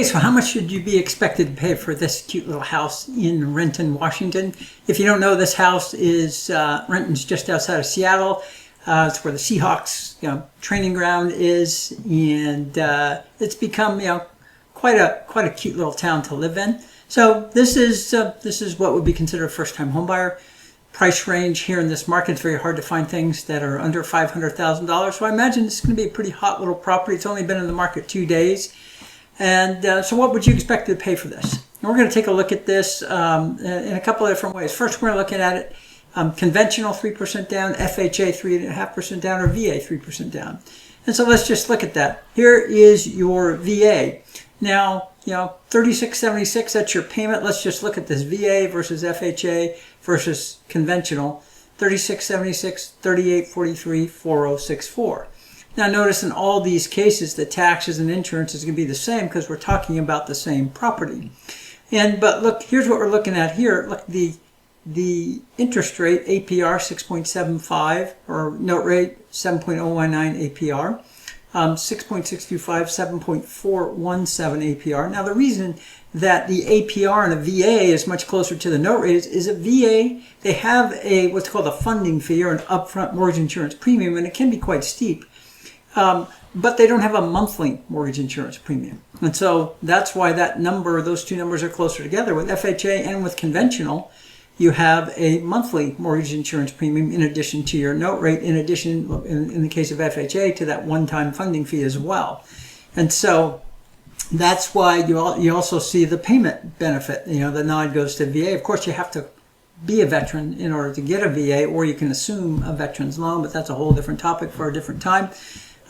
Okay, so how much should you be expected to pay for this cute little house in Renton, Washington? If you don't know, this house is, Renton's just outside of Seattle. It's where the Seahawks, training ground is, and it's become, quite a cute little town to live in. So this is what would be considered a first-time home buyer. Price range here in this market, it's very hard to find things that are under $500,000. So I imagine this is going to be a pretty hot little property. It's only been in the market 2 days. And so what would you expect to pay for this? And we're going to take a look at this in a couple of different ways. First, we're going to look at it conventional 3% down, FHA 3.5% down, or VA 3% down. And so let's just look at that. Here is your VA. Now, $36.76, that's your payment. Let's just look at this VA versus FHA versus conventional. $36.76, $38.43, $40.64. Now notice in all these cases the taxes and insurance is going to be the same because we're talking about the same property. But look, here's what we're looking at here. Look, the interest rate, APR 6.75, or note rate 7.019 APR. 6.625, 7.417 APR. Now the reason that the APR in a VA is much closer to the note rate is a VA, they have what's called a funding fee or an upfront mortgage insurance premium, and it can be quite steep. But they don't have a monthly mortgage insurance premium. And so that's why those two numbers are closer together. With FHA and with conventional, you have a monthly mortgage insurance premium in addition to your note rate, in addition, in the case of FHA, to that one-time funding fee as well. And so that's why you also see the payment benefit. The nod goes to VA. Of course, you have to be a veteran in order to get a VA, or you can assume a veteran's loan, but that's a whole different topic for a different time.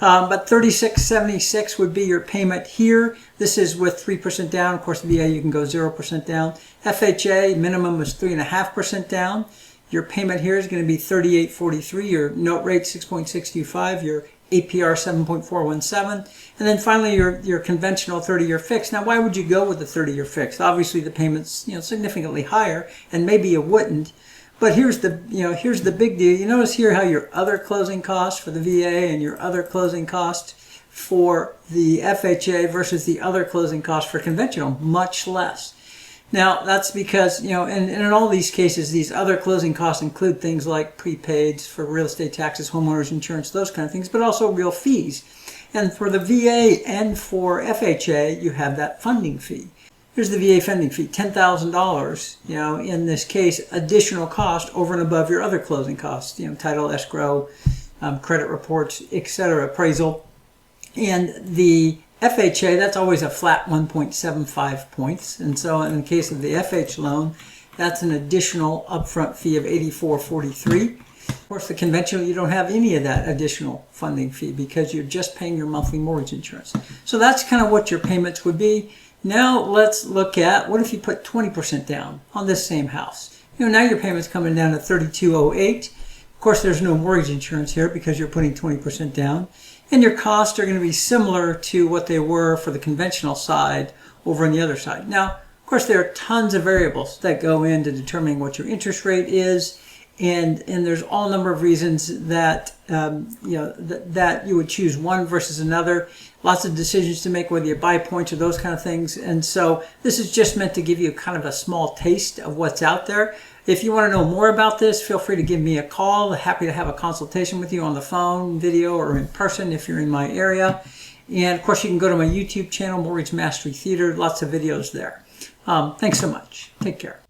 But $36.76 would be your payment here. This is with 3% down. Of course, VA, you can go 0% down. FHA, minimum is 3.5% down. Your payment here is going to be $38.43. Your note rate, 6.625. Your APR, 7.417. And then finally, your conventional 30-year fixed. Now, why would you go with the 30-year fixed? Obviously, the payment's significantly higher, and maybe you wouldn't. But here's the big deal. You notice here how your other closing costs for the VA and your other closing costs for the FHA versus the other closing costs for conventional, much less. Now, that's because, and in all these cases, these other closing costs include things like prepaids for real estate taxes, homeowners insurance, those kind of things, but also real fees. And for the VA and for FHA, you have that funding fee. Here's the VA funding fee, $10,000, in this case, additional cost over and above your other closing costs, title, escrow, credit reports, etc., appraisal. And the FHA, that's always a flat 1.75 points. And so in the case of the FH loan, that's an additional upfront fee of $84.43. Of course, the conventional, you don't have any of that additional funding fee because you're just paying your monthly mortgage insurance. So that's kind of what your payments would be. Now let's look at, what if you put 20% down on this same house? Now your payment's coming down to $32.08. Of course, there's no mortgage insurance here because you're putting 20% down. And your costs are going to be similar to what they were for the conventional side over on the other side. Now, of course, there are tons of variables that go into determining what your interest rate is. And there's all number of reasons that that you would choose one versus another. Lots of decisions to make, whether you buy points or those kind of things. And so this is just meant to give you kind of a small taste of what's out there. If you want to know more about this, feel free to give me a call. Happy to have a consultation with you on the phone, video, or in person if you're in my area. And of course, you can go to my YouTube channel, Mortgage Mastery Theater. Lots of videos there. Thanks so much. Take care.